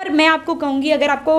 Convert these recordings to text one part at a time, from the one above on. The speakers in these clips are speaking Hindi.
पर मैं आपको कहूँगी अगर आपको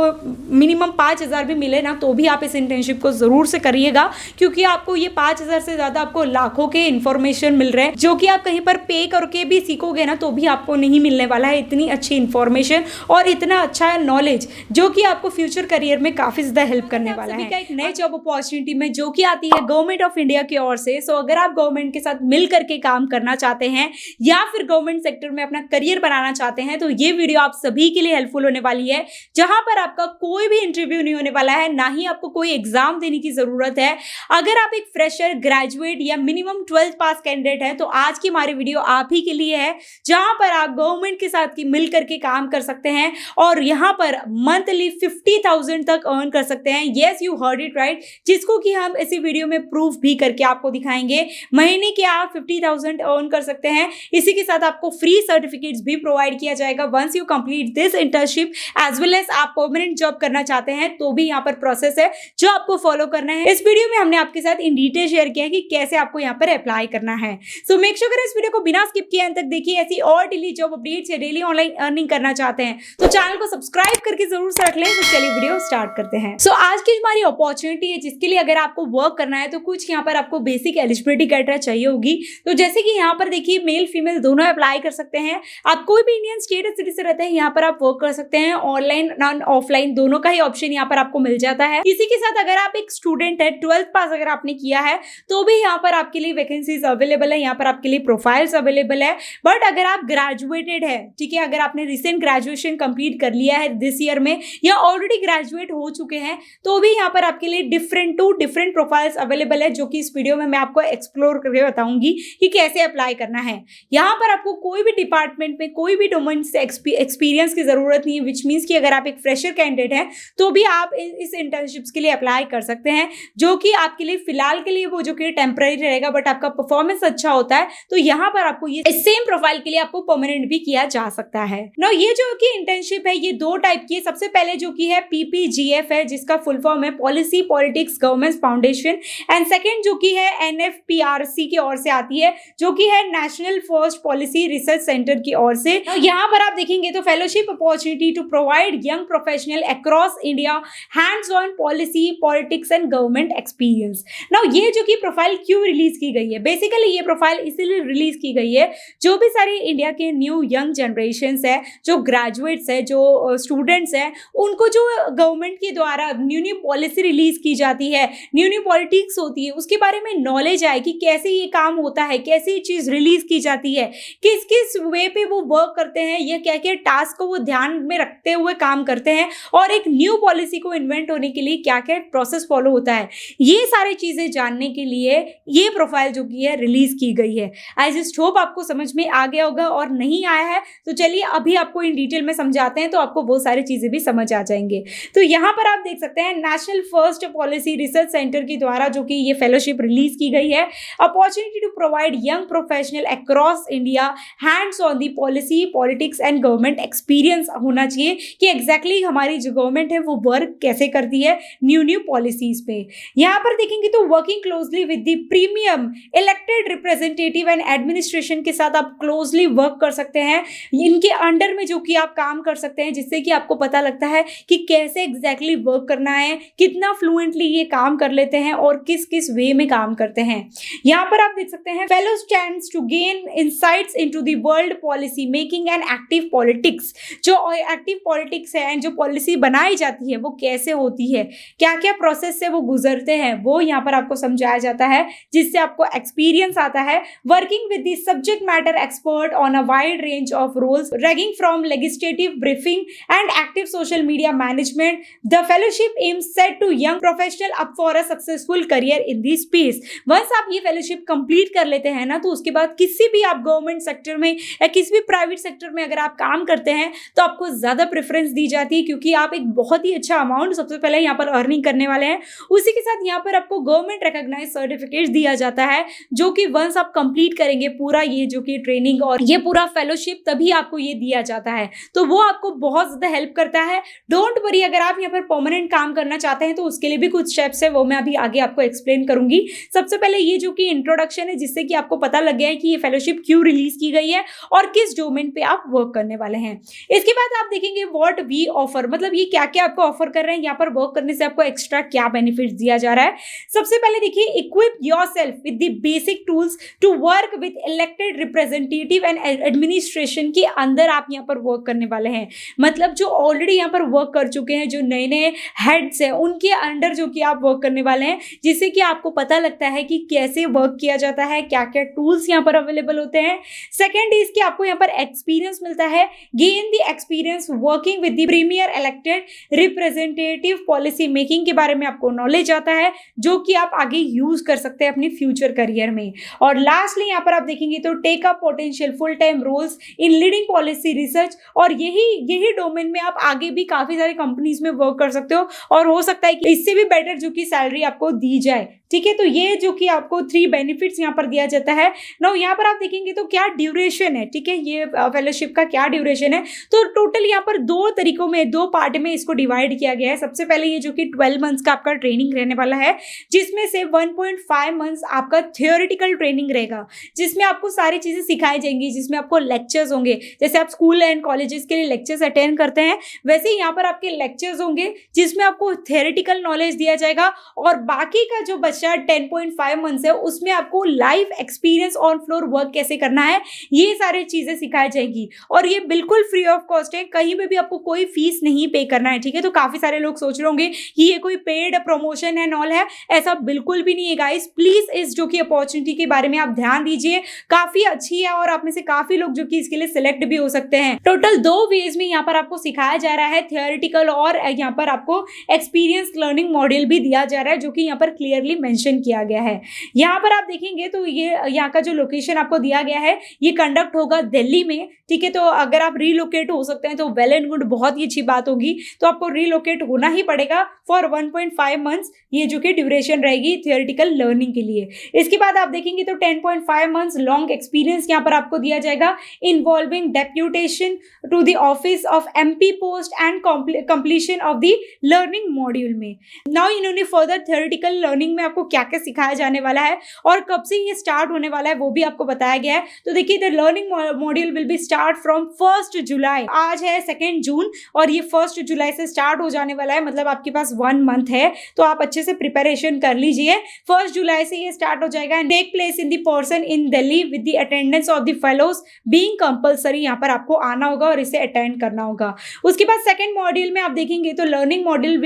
मिनिमम 5,000 भी मिले ना तो भी आप इस इंटर्नशिप को ज़रूर से करिएगा, क्योंकि आपको ये 5,000 से ज़्यादा आपको लाखों के इन्फॉर्मेशन मिल रहे हैं जो कि आप कहीं पर पे करके भी सीखोगे ना तो भी आपको नहीं मिलने वाला है इतनी अच्छी इन्फॉर्मेशन और इतना अच्छा नॉलेज जो कि आपको फ्यूचर करियर में काफ़ी ज़्यादा हेल्प करने वाला है। एक नई जॉब अपॉर्चुनिटी में जो कि आती है गवर्नमेंट ऑफ इंडिया की ओर से। सो अगर आप गवर्नमेंट के साथ मिल करके काम करना चाहते हैं या फिर गवर्नमेंट सेक्टर में अपना करियर बनाना चाहते हैं तो ये वीडियो आप सभी के लिए हेल्पफुल होने वाली है, जहां पर आपका कोई भी इंटरव्यू नहीं होने वाला है, ना ही आपको कोई एग्जाम देने की जरूरत है। अगर आप एक फ्रेशर, ग्रेजुएट या मिनिमम 12th पास कैंडिडेट है तो आज की हमारी वीडियो आप ही के लिए है, जहां पर आप गवर्नमेंट के साथ मिल करके काम कर सकते हैं और यहां पर मंथली 50,000 तक अर्न कर सकते हैं। Yes, you heard it right, जिसको कि हम इसी वीडियो में प्रूफ भी करके आपको दिखाएंगे। महीने के आप 50,000 अर्न कर सकते हैं। इसी के साथ आपको फ्री सर्टिफिकेट्स भी प्रोवाइड किया जाएगा once you complete this internship. As well as आप परमानेंट जॉब करना चाहते हैं तो भी यहाँ पर प्रोसेस है जो आपको फॉलो करना है। इस वीडियो में हमने आपके साथ इन डिटेल शेयर किया है कि कैसे आपको यहाँ पर अप्लाई करना है। सो मेक श्योर करें इस वीडियो को बिना स्किप किए अंत तक देखिए। ऐसी और डेली जॉब अपडेट्स या डेली ऑनलाइन अर्निंग करना चाहते हैं तो चैनल को सब्सक्राइब करके जरूर से रख लें। तो चलिए वीडियो स्टार्ट करते हैं। सो आज की हमारी अपॉर्चुनिटी है जिसके लिए अगर आपको वर्क करना है तो कुछ यहाँ पर आपको बेसिक एलिजिबिलिटी क्राइटेरिया चाहिए होगी। तो जैसे कि यहाँ पर देखिए मेल फीमेल दोनों अप्लाई कर सकते हैं। आप कोई भी इंडियन स्टेट या सिटी से रहते हैं यहाँ पर आप वर्क कर सकते हैं। ऑनलाइन नॉन ऑफलाइन दोनों का ही ऑप्शन यहाँ पर आपको मिल जाता है। इसी के साथ अगर आप एक स्टूडेंट है, 12th पास अगर आपने किया है तो भी यहाँ पर आपके लिए वैकेंसीज अवेलेबल है, यहाँ पर आपके लिए प्रोफाइल्स अवेलेबल है। बट अगर आप ग्रेजुएटेड है, ठीक है, अगर आपने रिसेंट ग्रेजुएशन कंप्लीट कर लिया है दिस ईयर में या ऑलरेडी ग्रेजुएट हो चुके हैं तो भी यहाँ पर आपके लिए डिफरेंट प्रोफाइल्स अवेलेबल है, जो कि इस वीडियो में मैं आपको एक्सप्लोर करके बताऊंगी कि कैसे अप्लाई करना है। यहाँ पर आपको कोई भी डिपार्टमेंट में कोई भी डोमेन से एक्सपीरियंस की जरूरत नहीं है, विच मीन्स कि अगर आप एक फ्रेशर कैंडिडेट हैं तो भी आप इस इंटर्नशिप्स के लिए अप्लाई कर सकते हैं, जो कि आपके लिए फिलहाल के लिए वो जो कि टेम्पररी रहेगा। बट आपका परफॉर्मेंस अच्छा होता है तो यहाँ पर आपको ये सेम प्रोफाइल के लिए आपको परमानेंट भी किया जा सकता है। नाउ ये जो कि इंटर्नशिप है ये दो टाइप की है। सबसे पहले जो कि है PPGF है, जिसका फुल फॉर्म है policy politics governance foundation, and second जो कि है NFPRC की ओर से आती है, जो कि है National First Policy Research Centre की ओर से। यहाँ पर आप देखेंगे तो fellowship opportunity to provide young professional across India hands on policy politics and government experience. Now ये जो कि प्रोफाइल क्यों रिलीज की गई है, बेसिकली ये प्रोफाइल इसीलिए रिलीज की गई है जो भी सारे इंडिया के न्यू यंग जनरेशन है, जो ग्रेजुएट्स है, जो स्टूडेंट्स हैं, उनको जो गवर्नमेंट के द्वारा न्यू पॉलिसी रिलीज की जाती है, न्यू पॉलिटिक्स होती है, उसके बारे में नॉलेज आए कि कैसे ये काम होता है, कैसे ये चीज रिलीज की जाती है, किस किस वे पे वो वर्क करते हैं, ये क्या क्या टास्क को वो ध्यान में रखते हुए काम करते हैं और एक न्यू पॉलिसी को इन्वेंट होने के लिए क्या क्या प्रोसेस फॉलो होता है, ये सारी चीजें जानने के लिए ये प्रोफाइल जो की है रिलीज की गई है। आई जस्ट होप आपको समझ में आ गया होगा, और नहीं आया है तो चलिए अभी आपको इन डिटेल में समझाते हैं तो आपको वो सारी चीजें भी समझ आ जाएंगे। तो यहाँ पर आप देख सकते हैं national First Policy Research centre के द्वारा जो कि ये फेलोशिप रिलीज की गई है, opportunity to provide young professional across India hands on the policy politics and government experience होना चाहिए कि एग्जैक्टली हमारी जो गवर्नमेंट है वो वर्क कैसे करती है न्यू पॉलिसीज पे। यहाँ पर देखेंगे तो working closely with the premium elected representative and administration के साथ आप क्लोजली वर्क कर सकते हैं। इनके अंडर में जो कि आप काम कर सकते हैं, जिससे कि आपको पता लगता है कि कैसे एग्जैक्टली वर्क करना है, कितना फ्लुएंटली ये काम कर लेते हैं और किस किस वे में काम करते हैं। यहाँ पर आप देख सकते हैं fellow stands to gain insights into the world policy making and active politics. जो एक्टिव पॉलिटिक्स है एंड जो पॉलिसी बनाई जाती है वो कैसे होती है, क्या क्या प्रोसेस से वो गुजरते हैं, वो यहाँ पर आपको समझाया जाता है, जिससे आपको एक्सपीरियंस आता है। Working with the subject matter expert on a wide range of roles ranging from legislative briefing and active social media management. The fellowship aims set to young professional up for a successful career in this space. Once आप ये फेलोशिप कंप्लीट कर लेते हैं ना तो उसके बाद किसी भी आप गवर्नमेंट सेक्टर में या किसी भी प्राइवेट सेक्टर में अगर आप काम करते हैं तो आपको ज्यादा प्रेफरेंस दी जाती है, क्योंकि आप एक बहुत ही अच्छा अमाउंट सबसे पहले यहाँ पर अर्निंग करने वाले हैं। उसी के साथ यहाँ पर आपको गवर्नमेंट रिकॉग्नाइज सर्टिफिकेट दिया जाता है, जो कि वंस आप कंप्लीट करेंगे पूरा ये जो कि ट्रेनिंग और ये पूरा फेलोशिप, तभी आपको ये दिया जाता है। तो वो आपको बहुत ज्यादा हेल्प करता है। डोंट वरी, अगर आप यहाँ पर परमानेंट काम करना चाहते हैं तो उसके लिए भी कुछ स्टेप्स है, वो मैं अभी आगे आपको एक्सप्लेन करूंगी। सबसे पहले ये जो कि इंट्रोडक्शन है, जिससे कि आपको पता लग गया है कि ये फेलोशिप क्यों रिलीज की गई है और किस डोमेन पे आप वर्क करने वाले हैं। इसके बाद आप देखेंगे व्हाट वी ऑफर, मतलब ये क्या क्या आपको ऑफर कर रहे हैं, यहाँ पर वर्क करने से आपको एक्स्ट्रा क्या बेनिफिट दिया जा रहा है। सबसे पहले देखिए, equip yourself with the basic tools to work with elected representative and administration के अंदर आप यहाँ पर वर्क करने वाले हैं। मतलब जो ऑलरेडी यहाँ पर वर्क कर चुके हैं, जो नए नए हेड्स हैं, उनके अंडर जो कि आप वर्क करने वाले हैं, जिससे कि आपको पता लगता है कि कैसे वर्क किया जाता है, क्या क्या टूल्स यहाँ पर अवेलेबल होते हैं। सेकेंड इज कि आपको यहाँ पर एक्सपीरियंस मिलता है, gain the experience working with the premier elected representative, policy making के बारे में आपको नॉलेज आता है जो कि आप आगे यूज कर सकते हैं अपने फ्यूचर करियर में। और लास्टली यहाँ पर आप देखेंगे तो take up potential full time roles in leading policy research, और यही डोमेन में आप आगे भी काफी सारी कंपनीज में वर्क कर सकते हो, और हो सकता है कि इससे भी बेटर जो कि सैलरी आपको दी जाए। ठीक है, तो ये जो कि आपको 3 बेनिफिट्स यहाँ पर दिया जाता है। नाउ यहाँ पर आप देखेंगे तो क्या ड्यूरेशन है, ठीक है, ये फेलोशिप का क्या ड्यूरेशन है, तो टोटल यहाँ पर 2 तरीकों में, 2 पार्ट में इसको डिवाइड किया गया है। सबसे पहले ये जो कि 12 मंथ्स का आपका ट्रेनिंग रहने वाला है, जिसमें से 1.5 मंथ्स आपका थियोरिटिकल ट्रेनिंग रहेगा, जिसमें आपको सारी चीजें सिखाई जाएंगी, जिसमें आपको लेक्चर्स होंगे। जैसे आप स्कूल एंड कॉलेजेस के लिए लेक्चर्स अटेंड करते हैं, वैसे ही यहाँ पर आपके लेक्चर्स होंगे जिसमें आपको थियोरिटिकल नॉलेज दिया जाएगा, और बाकी का जो 10.5 मंथ्स है उसमें आपको life experience on floor work कैसे करना है, ये सारी चीजें सिखाई जाएगी। और ये बिल्कुल फ्री ऑफ कॉस्ट है, कहीं में भी आपको कोई फीस नहीं पे करना है। ठीक है, तो काफी सारे लोग सोच रहे होंगे कि ये कोई पेड प्रमोशन है नॉल है, ऐसा बिल्कुल भी नहीं है गाइस। प्लीज इस जो कि अपॉर्चुनिटी के बारे में आप ध्यान दीजिए, काफी अच्छी है, और आप में से काफी लोग जो कि इसके लिए सिलेक्ट भी हो सकते हैं। टोटल 2 वेज में यहाँ पर आपको सिखाया जा रहा है, थियोरिटिकल और यहाँ पर आपको एक्सपीरियंस लर्निंग मॉड्यूल भी दिया जा रहा है, जो कि यहाँ पर क्लियरली मेंशन किया गया है। यहाँ पर आप देखेंगे तो ये यहाँ का जो लोकेशन आपको दिया गया है, ये कंडक्ट होगा दिल्ली में। ठीक है, तो अगर आप रीलोकेट हो सकते हैं तो वेल एंड गुड, बहुत ही अच्छी बात होगी। तो आपको रीलोकेट होना ही पड़ेगा फॉर 1.5 मंथ्स, ये जो कि ड्यूरेशन रहेगी थियोरिटिकल लर्निंग के लिए। इसके बाद आप देखेंगे तो 10.5 मंथ्स लॉन्ग एक्सपीरियंस यहाँ पर आपको दिया जाएगा, involving deputation to the office of MP post and completion of the learning module में। नाउ इन्होंने फर्दर थियोरिटिकल लर्निंग में आपको क्या क्या सिखाया जाने वाला है और कब से ये स्टार्ट होने वाला है वो भी आपको बताया गया है। तो देखिए, the learning module will be start from 1 जुलाई। आज है 2 जून और ये 1 जुलाई से स्टार्ट हो जाने वाला है, मतलब आपके पास 1 मंथ है, तो आप अच्छे से प्रिपरेशन कर लीजिए। 1 जुलाई से ये स्टार्ट हो जाएगा and take place in the person in Delhi with the attendance of the fellows being compulsory. यहाँ पर आपको आना होगा और इसे अटेंड करना होगा। उसके बाद सेकंड मॉड्यूल में आप देखेंगे तो लर्निंग मॉड्यूल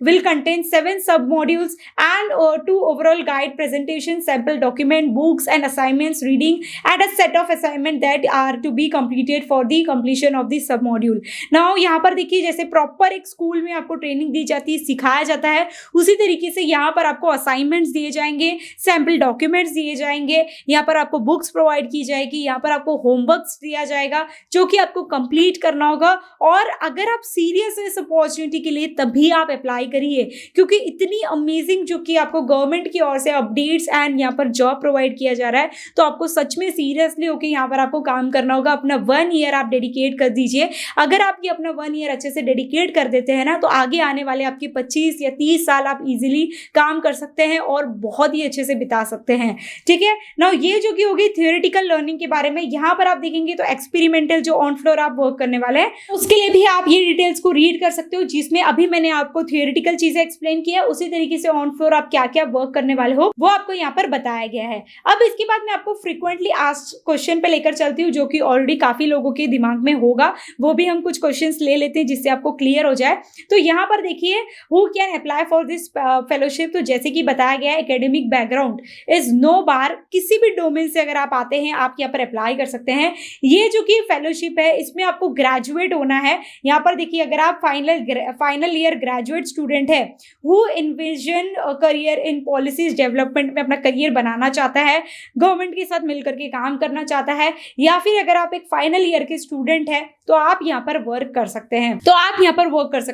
विल कंटेन 7 सब modules and 2 overall guide presentation, sample document, books and assignments, reading and a set of assignment that are to be completed for the completion of the sub module. Now यहाँ पर देखिए, जैसे प्रॉपर एक स्कूल में आपको ट्रेनिंग दी जाती है, सिखाया जाता है, उसी तरीके से यहाँ पर आपको असाइनमेंट्स दिए जाएंगे, सैम्पल डॉक्यूमेंट्स दिए जाएंगे, यहाँ पर आपको बुक्स प्रोवाइड की जाएगी, यहाँ पर आपको होमवर्क्स दिया जाएगा जो कि आपको कंप्लीट करना होगा। और अगर आप सीरियस है इस अपॉर्चुनिटी के लिए तभी आप अप्लाई करिए, क्योंकि इतनी अमेजिंग जो कि आपको गवर्नमेंट की ओर से अपडेट्स एंड यहाँ पर जॉब प्रोवाइड किया जा रहा है, तो आपको सच में सीरियसली होकर यहाँ पर आपको काम करना होगा। अपना 1 ईयर आप डेडिकेट कर दीजिए। अगर आप ये अपना 1 ईयर अच्छे से डेडिकेट कर देते हैं ना, तो आगे आने वाले आपके 25 या 30 साल आप इजीली काम कर सकते हैं और बहुत ही अच्छे से बिता सकते हैं। ठीक है, नाउ ये जो कि होगी थियोरेटिकल लर्निंग के बारे में। यहाँ पर आप देखेंगे तो एक्सपेरिमेंटल जो ऑन फ्लोर आप वर्क करने वाले हैं, उसके लिए भी आप ये डिटेल्स को रीड कर सकते हो, जिसमें अभी मैंने आपको थियोरेटिकल चीजें एक्सप्लेन किया, उसी तरीके से ऑन फ्लोर आप क्या क्या वर्क करने वाले हो वो आपको यहाँ पर बताया गया है। अब इसके बाद मैं आपको फ्रीक्वेंटली आस्क्ड क्वेश्चन पे लेकर चलती हूँ, जो कि ऑलरेडी काफी लोगों के दिमाग में होगा, वो भी हम कुछ क्वेश्चंस ले लेते हैं जिससे आपको क्लियर हो जाए। तो यहाँ पर देखिए, who can apply for this fellowship. तो जैसे कि बताया गया है, एकेडमिक बैकग्राउंड इज नो बार, किसी भी डोमेन से अगर आप आते हैं आप यहाँ पर अप्लाई कर सकते हैं। ये जो कि फेलोशिप है, इसमें आपको ग्रेजुएट होना है। यहाँ पर देखिए, अगर आप फाइनल ईयर ग्रेजुएट स्टूडेंट है, who invasion career in policies development में अपना करियर बनाना चाहता है, गवर्नमेंट के साथ मिलकर के काम करना चाहता है, या फिर अगर आप एक फाइनल ईयर के स्टूडेंट है तो आप यहाँ पर वर्क कर सकते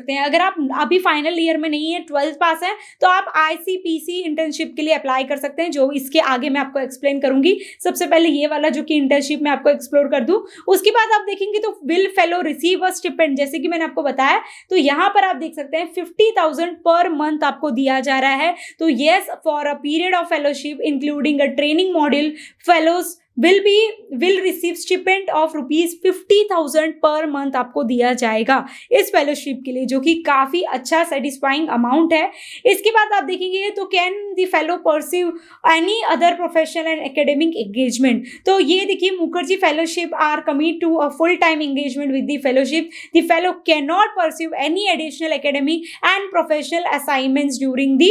हैं। अगर आप अभी फाइनल ईयर में नहीं है, 12th पास है, तो आप ICPC इंटर्नशिप के लिए अप्लाई कर सकते हैं, जो इसके आगे मैं आपको एक्सप्लेन करूंगी। सबसे पहले ये वाला जो कि इंटर्नशिप मैं आपको एक्सप्लोर कर दूं, उसके बाद आप देखेंगे तो will fellow receive a stipend, जैसे कि मैंने आपको बताया। तो यहाँ पर आप देख सकते हैं 50,000 पर मंथ आपको दिया जा रहा है। तो yes, for a period of fellowship including a training module, fellows will receive stipend of ₹50,000 per month आपको दिया जाएगा इस फेलोशिप के लिए, जो कि काफी अच्छा सेटिस्फाइंग अमाउंट है। इसके बाद आप देखेंगे तो can the fellow pursue any other professional and academic engagement. तो ये देखिए Mukherjee fellowship are commit to a full time engagement with the fellowship. The fellow can not pursue any additional academic and professional assignments during the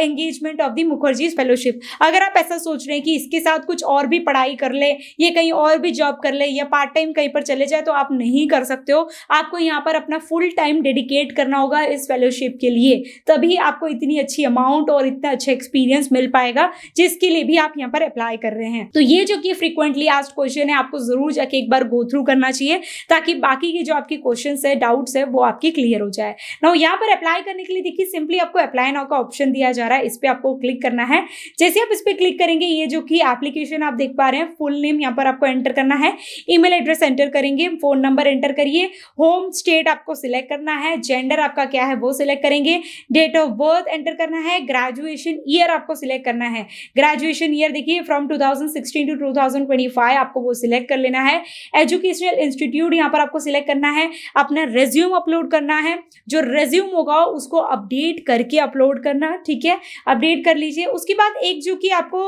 engagement of the Mukherjee fellowship. अगर आप ऐसा सोच रहे हैं कि इसके साथ कुछ और भी पढ़ाई कर ले, ये कहीं और भी जॉब कर ले या पार्ट टाइम कहीं पर चले जाए, तो आप नहीं कर सकते हो। आपको यहाँ पर अपना फुल टाइम डेडिकेट करना होगा इस फेलोशिप के लिए, तभी आपको इतनी अच्छी अमाउंट और इतना अच्छा एक्सपीरियंस मिल पाएगा जिसके लिए भी आप यहाँ पर अप्लाई कर रहे हैं। तो ये जो कि फ्रीक्वेंटली आस्क्ड क्वेश्चन है, आपको जरूर जाके एक बार गो थ्रू करना चाहिए ताकि बाकी के जो आपके क्वेश्चन है, डाउट्स है, वो आपकी क्लियर हो जाए। नाउ यहाँ पर अप्लाई करने के लिए देखिए सिंपली आपको अप्लाई नाउ का ऑप्शन दिया जा रहा है, इस पे आपको क्लिक करना है। जैसे आप इस पे क्लिक करेंगे, ये जो कि एप्लीकेशन आप देख पा रहे हैं, फुल नेम यहाँ पर आपको एंटर करना है, ईमेल एड्रेस एंटर करेंगे, फोन नंबर एंटर करिए, होम स्टेट आपको सिलेक्ट करना है, जेंडर आपका क्या है वो सिलेक्ट करेंगे, डेट ऑफ बर्थ एंटर करना है, ग्रेजुएशन ईयर आपको सिलेक्ट करना है। ग्रेजुएशन ईयर देखिए फ्रॉम 2016 टू 2025 आपको वो सिलेक्ट कर लेना है। एजुकेशनल इंस्टीट्यूट यहाँ पर आपको सिलेक्ट करना है, अपना रेज्यूम अपलोड करना है, जो रेज्यूम होगा उसको अपडेट करके अपलोड करना, ठीक है, अपडेट कर लीजिए। उसके बाद एक जो कि आपको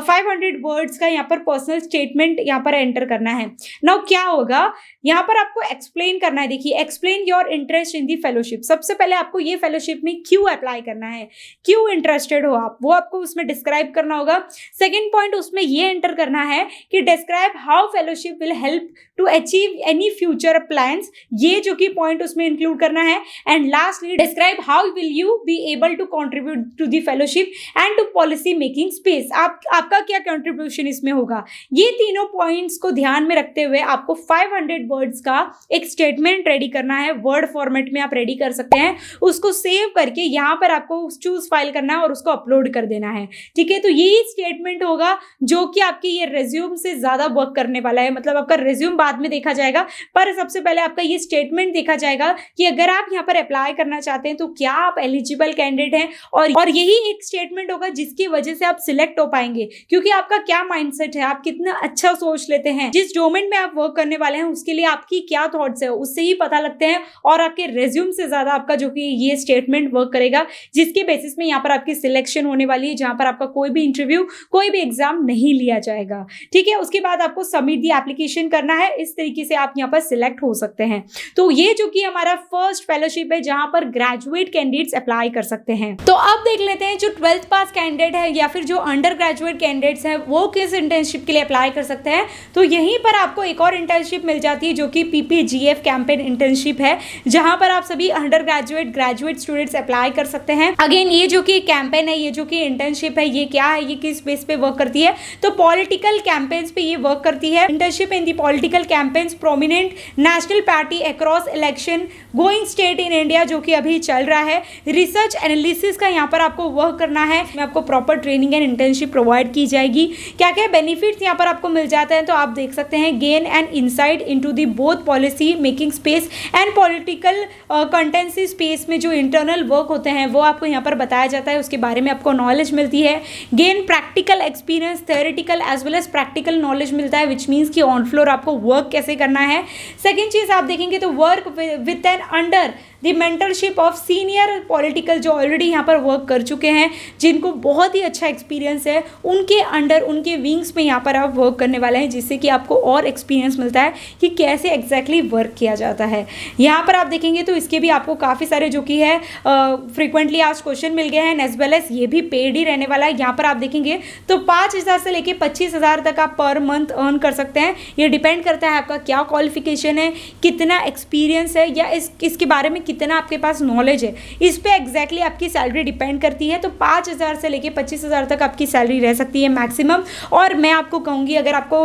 500 वर्ड्स का यहाँ पर पर्सनल स्टेटमेंट यहाँ पर एंटर करना है। नाउ क्या होगा, यहाँ पर आपको एक्सप्लेन करना है। देखिए explain your interest in the fellowship. सबसे पहले आपको ये फेलोशिप में क्यों अप्लाई करना है, क्यों इंटरेस्टेड हो आप, वो आपको उसमें डिस्क्राइब करना होगा। सेकेंड पॉइंट उसमें ये एंटर करना है कि describe how fellowship will help to achieve any future plans, ये जो कि पॉइंट उसमें इंक्लूड करना है। And lastly describe how will you be able to contribute to the fellowship and to policy making space. आपका क्या कंट्रीब्यूशन इसमें होगा। ये तीनों पॉइंट्स को ध्यान में रखते हुए आपको 500 वर्ड्स का एक स्टेटमेंट रेडी करना है। वर्ड फॉर्मेट में आप रेडी कर सकते हैं, उसको सेव करके यहाँ पर आपको चूज फाइल करना है और उसको अपलोड कर देना है, ठीक है। तो यही स्टेटमेंट होगा जो कि आपकी ये रेज्यूम से ज्यादा वर्क करने वाला है। मतलब आपका रेज्यूम बाद में देखा जाएगा, पर सबसे पहले आपका ये स्टेटमेंट देखा जाएगा कि अगर आप यहाँ पर अप्लाई करना चाहते हैं तो क्या आप एलिजिबल कैंडिडेट हैं, और यही एक स्टेटमेंट होगा जिसकी वजह से आप सिलेक्ट हो पाएंगे। क्योंकि आपका क्या माइंडसेट है, आप कितना अच्छा सोच लेते हैं, जिस डोमेन में आप वर्क करने वाले हैं उसके लिए आपकी क्या थॉट्स है, उससे ही पता लगते हैं। और आपके रेज्यूम से ज्यादा आपका जो कि ये स्टेटमेंट वर्क करेगा, जिसके बेसिस में यहाँ पर आपकी सिलेक्शन होने वाली है, जहां पर आपका कोई भी इंटरव्यू, कोई भी एग्जाम नहीं लिया जाएगा, ठीक है। उसके बाद आपको सबमिट दी एप्लीकेशन करना है। इस तरीके से आप यहाँ पर सिलेक्ट हो सकते हैं। तो ये जो कि हमारा फर्स्ट फेलोशिप है जहां पर ग्रेजुएट कैंडिडेट्स अप्लाई कर सकते हैं। तो अब देख लेते हैं जो 12th पास कैंडिडेट है या फिर जो अंडर ग्रेजुएट कैंडिडेट्स हैं वो किस इंटर्नशिप के लिए अप्लाई कर सकते हैं। तो यहीं पर आपको एक और इंटर्नशिप मिल जाती है जो कि PPGF कैंपेन इंटर्नशिप है, जहां पर आप सभी अंडर ग्रेजुएट स्टूडेंट्स अप्लाई कर सकते हैं। अगेन ये जो कि कैंपेन है, ये जो कि इंटर्नशिप है, ये क्या है, ये किस बेस पे वर्क करती है, तो पॉलिटिकल कैंपेन्स पे ये वर्क करती है। Internship in the political campaigns prominent national party across election going state in India, जो कि अभी चल रहा है। रिसर्च एनालिसिस का यहाँ पर आपको वर्क करना है, आपको proper training and internship provide की जाएगी। क्या क्या बेनिफिट्स यहाँ पर आपको मिल जाते हैं, तो आप देख सकते हैं gain and insight into the both policy making space and political constituency space में जो इंटरनल वर्क होते हैं वो आपको यहाँ पर बताया जाता है, उसके बारे में आपको नॉलेज मिलती है। Gain practical experience, theoretical as well as practical knowledge मिलता है, विच मीन्स कि ऑन फ्लोर आपको वर्क कैसे करना है। सेकेंड चीज आप देखेंगे तो work with an under the mentorship of senior political, जो ऑलरेडी यहाँ पर वर्क कर चुके हैं, जिनको बहुत ही अच्छा एक्सपीरियंस है, उनके अंडर, उनके विंग्स में यहाँ पर आप वर्क करने वाले हैं, जिससे कि आपको और एक्सपीरियंस मिलता है कि कैसे एग्जैक्टली वर्क किया जाता है। यहाँ पर आप देखेंगे तो इसके भी आपको काफ़ी सारे जो कि है फ्रिक्वेंटली आस्क्ड क्वेश्चन मिल गए हैं, एज वेल एज ये भी पेड ही रहने वाला है। यहाँ पर आप देखेंगे तो 5,000 से लेके 25,000 तक आप पर मंथ अर्न कर सकते हैं। ये डिपेंड करता है आपका क्या क्वालिफिकेशन है, कितना एक्सपीरियंस है, या इसके बारे में कितना आपके पास नॉलेज है, इस पे एग्जैक्टली आपकी सैलरी डिपेंड करती है। तो 5,000 से लेके 25,000 तक आपकी सैलरी रह सकती है मैक्सिमम। और मैं आपको कहूँगी अगर आपको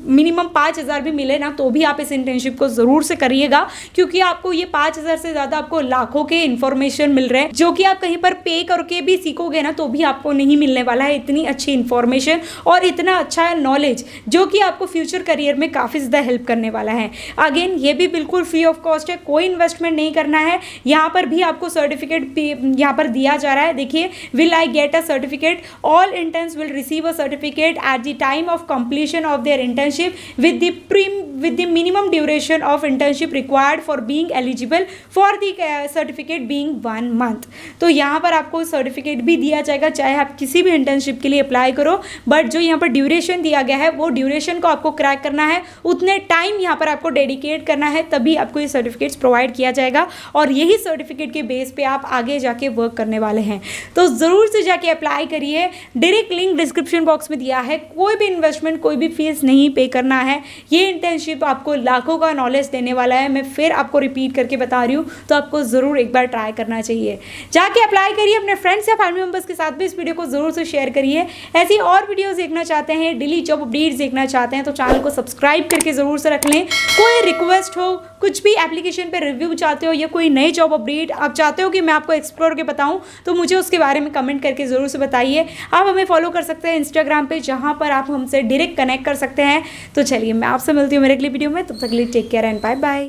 मिनिमम 5,000 भी मिले ना, तो भी आप इस इंटर्नशिप को ज़रूर से करिएगा, क्योंकि आपको ये 5,000 से ज़्यादा आपको लाखों के इन्फॉर्मेशन मिल रहे हैं, जो कि आप कहीं पर पे करके भी सीखोगे ना तो भी आपको नहीं मिलने वाला है इतनी अच्छी इन्फॉर्मेशन और इतना अच्छा नॉलेज, जो कि आपको फ्यूचर करियर में काफ़ी ज़्यादा हेल्प करने वाला है। अगेन ये भी बिल्कुल फ्री ऑफ कॉस्ट है, कोई इन्वेस्टमेंट नहीं करना है। यहाँ पर भी आपको सर्टिफिकेट यहाँ पर दिया जा रहा है। देखिए, will I get a certificate, all interns will receive a certificate at the time of of completion of their internship with the minimum duration of internship required for being eligible for the certificate being 1 month। तो यहाँ पर आपको सर्टिफिकेट भी दिया जाएगा चाहे आप किसी भी इंटर्नशिप के लिए अप्लाई करो, बट जो यहाँ पर ड्यूरेशन दिया गया है वो ड्यूरेशन को आपको क्रैक करना है, उतने टाइम यहाँ पर आपको डेडिकेट करना है, तभी आपको ये सर्टिफिकेट्स प्रोवाइड किया जाएगा और यही सर्टिफिकेट के बेस पे आप आगे जाके वर्क करने वाले हैं। तो ज़रूर से जाके अप्लाई करिए, डायरेक्ट लिंक डिस्क्रिप्शन बॉक्स में दिया है, कोई भी इन्वेस्टमेंट कोई भी फीस नहीं पे करना है। ये इंटर्नशिप आपको लाखों का नॉलेज देने वाला है, मैं फिर आपको रिपीट करके बता रही हूँ, तो आपको ज़रूर एक बार ट्राई करना चाहिए। जाके अप्लाई करिए, अपने फ्रेंड्स या फैमिली मेंबर्स के साथ भी इस वीडियो को ज़रूर से शेयर करिए। ऐसी और वीडियोस देखना चाहते हैं, डेली जॉब अपडेट्स देखना चाहते हैं तो चैनल को सब्सक्राइब करके ज़रूर से रख लें। कोई रिक्वेस्ट हो, कुछ भी एप्लीकेशन पे रिव्यू चाहते हो या कोई नई जॉब अपडेट आप चाहते हो कि मैं आपको एक्सप्लोर के बताऊं, तो मुझे उसके बारे में कमेंट करके ज़रूर से बताइए। आप हमें फॉलो कर सकते हैं इंस्टाग्राम पे, जहां पर आप हमसे डायरेक्ट कनेक्ट कर सकते हैं। तो चलिए मैं आपसे मिलती हूँ मेरे अगली वीडियो में, तब तक के लिए take care and bye bye.